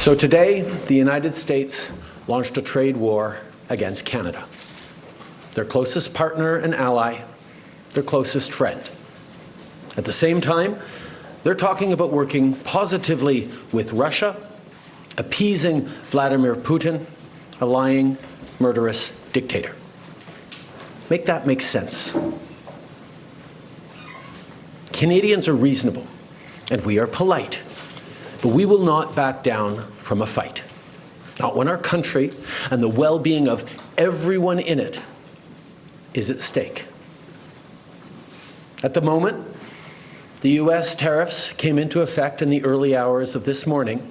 So today, the United States launched a trade war against Canada, their closest partner and ally, their closest friend. At the same time, they're talking about working positively with Russia, appeasing Vladimir Putin, a lying, murderous dictator. Make that make sense. Canadians are reasonable, and we are polite, but we will not back down from a fight. Not when our country and the well-being of everyone in it is at stake. At the moment, the U.S. tariffs came into effect in the early hours of this morning,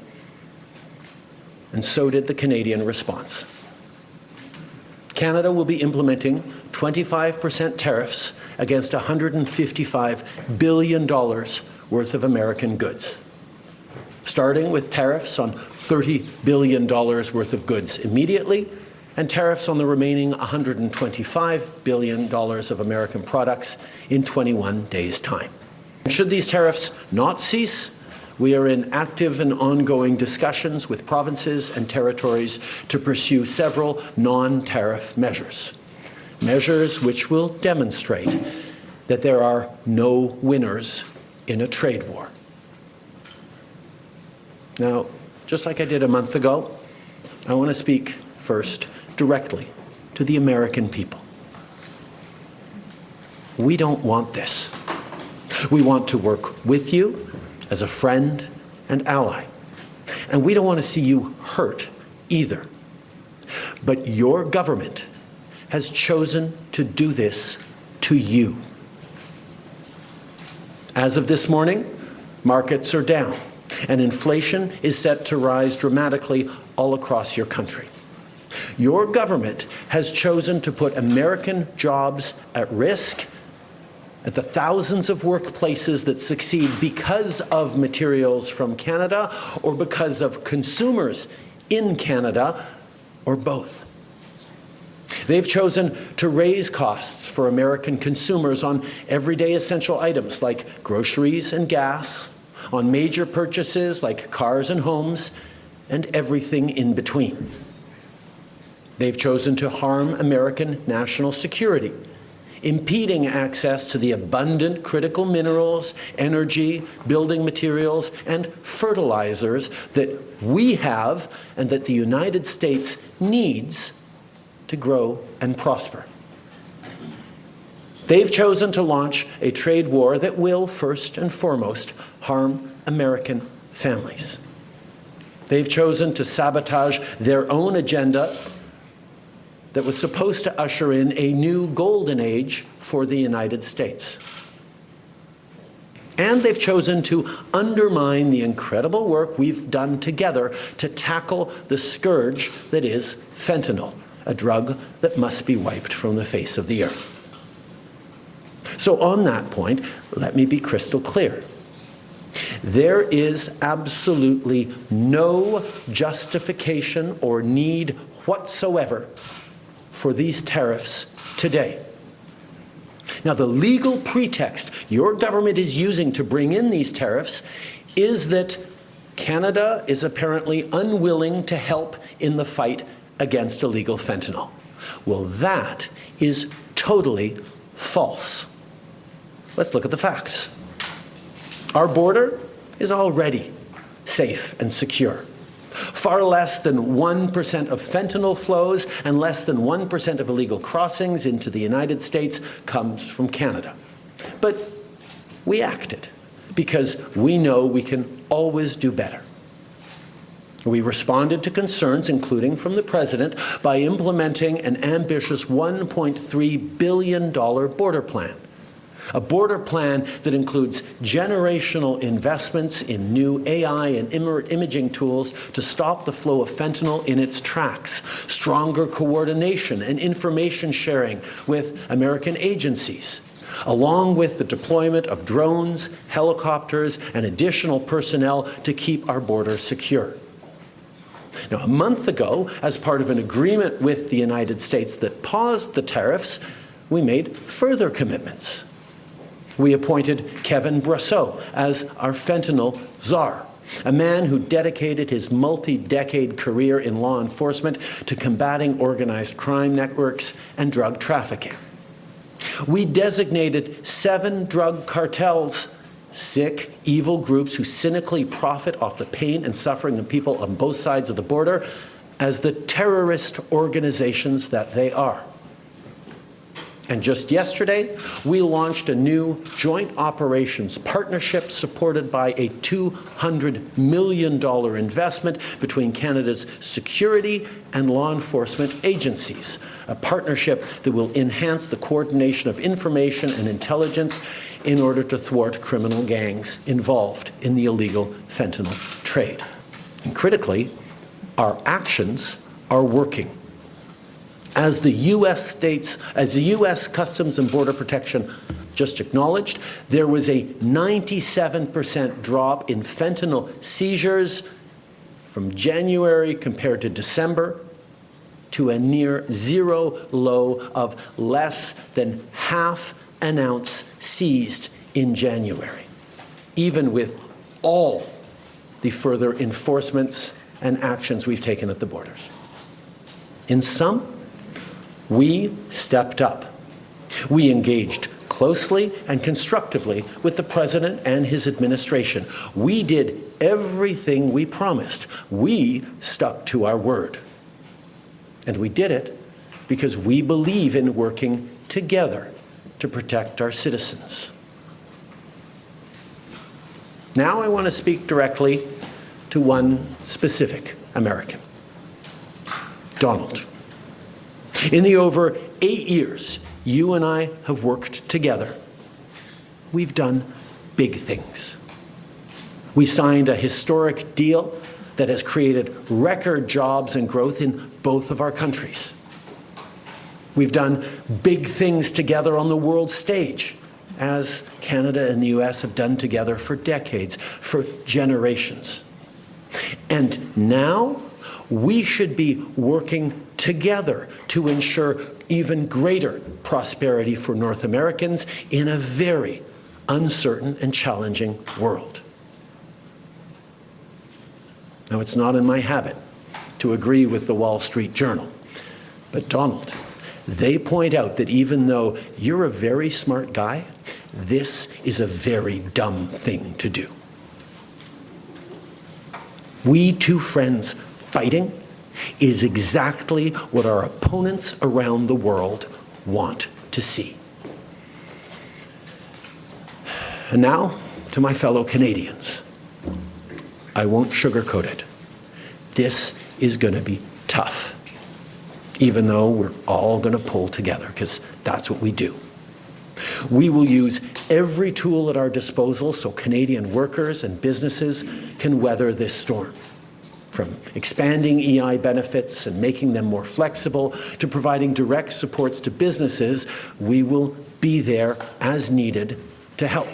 and so did the Canadian response. Canada will be implementing 25% tariffs against $155 billion worth of American goods, starting with tariffs on $30 billion worth of goods immediately, and tariffs on the remaining $125 billion of American products in 21 days' time. Should these tariffs not cease, we are in active and ongoing discussions with provinces and territories to pursue several non-tariff measures, measures which will demonstrate that there are no winners in a trade war. Now, just like I did a month ago, I want to speak first directly to the American people. We don't want this. We want to work with you as a friend and ally. And we don't want to see you hurt either. But your government has chosen to do this to you. As of this morning, markets are down, and inflation is set to rise dramatically all across your country. Your government has chosen to put American jobs at risk at the thousands of workplaces that succeed because of materials from Canada or because of consumers in Canada, or both. They've chosen to raise costs for American consumers on everyday essential items like groceries and gas, on major purchases like cars and homes, and everything in between. They've chosen to harm American national security, impeding access to the abundant critical minerals, energy, building materials, and fertilizers that we have and that the United States needs to grow and prosper. They've chosen to launch a trade war that will, first and foremost, harm American families. They've chosen to sabotage their own agenda that was supposed to usher in a new golden age for the United States. And they've chosen to undermine the incredible work we've done together to tackle the scourge that is fentanyl, a drug that must be wiped from the face of the earth. So on that point, let me be crystal clear. There is absolutely no justification or need whatsoever for these tariffs today. Now, the legal pretext your government is using to bring in these tariffs is that Canada is apparently unwilling to help in the fight against illegal fentanyl. Well, that is totally false. Let's look at the facts. Our border is already safe and secure. Far less than 1% of fentanyl flows and less than 1% of illegal crossings into the United States comes from Canada. But we acted because we know we can always do better. We responded to concerns, including from the President, by implementing an ambitious $1.3 billion border plan. A border plan that includes generational investments in new AI and imaging tools to stop the flow of fentanyl in its tracks, stronger coordination and information sharing with American agencies, along with the deployment of drones, helicopters, and additional personnel to keep our border secure. Now, a month ago, as part of an agreement with the United States that paused the tariffs, we made further commitments. We appointed Kevin Brosseau as our fentanyl czar, a man who dedicated his multi-decade career in law enforcement to combating organized crime networks and drug trafficking. We designated 7 drug cartels, sick, evil groups who cynically profit off the pain and suffering of people on both sides of the border, as the terrorist organizations that they are. And just yesterday, we launched a new joint operations partnership supported by a $200 million investment between Canada's security and law enforcement agencies, a partnership that will enhance the coordination of information and intelligence in order to thwart criminal gangs involved in the illegal fentanyl trade. And critically, our actions are working. As the U.S. Customs and Border Protection just acknowledged, there was a 97% drop in fentanyl seizures from January compared to December, to a near zero low of less than half an ounce seized in January, even with all the further enforcements and actions we've taken at the borders. In sum, we stepped up. We engaged closely and constructively with the President and his administration. We did everything we promised. We stuck to our word. And we did it because we believe in working together to protect our citizens. Now I want to speak directly to one specific American, Donald. In the over 8 years you and I have worked together, we've done big things. We signed a historic deal that has created record jobs and growth in both of our countries. We've done big things together on the world stage, as Canada and the US have done together for decades, for generations. And now we should be working together to ensure even greater prosperity for North Americans in a very uncertain and challenging world. Now, it's not in my habit to agree with the Wall Street Journal, but Donald, they point out that even though you're a very smart guy, this is a very dumb thing to do. We two friends fighting is exactly what our opponents around the world want to see. And now, to my fellow Canadians, I won't sugarcoat it. This is going to be tough, even though we're all going to pull together, because that's what we do. We will use every tool at our disposal so Canadian workers and businesses can weather this storm. From expanding EI benefits and making them more flexible to providing direct supports to businesses, we will be there as needed to help.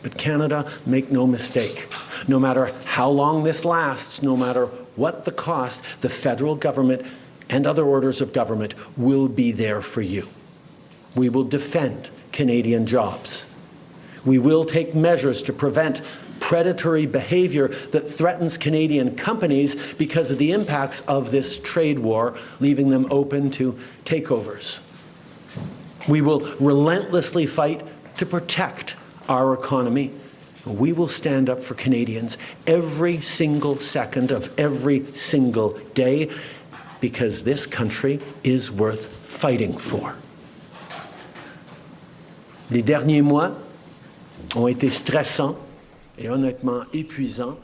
But Canada, make no mistake, no matter how long this lasts, no matter what the cost, the federal government and other orders of government will be there for you. We will defend Canadian jobs. We will take measures to prevent predatory behavior that threatens Canadian companies because of the impacts of this trade war, leaving them open to takeovers. We will relentlessly fight to protect our economy. We will stand up for Canadians every single second of every single day, because this country is worth fighting for. Les derniers mois ont été stressants et honnêtement épuisants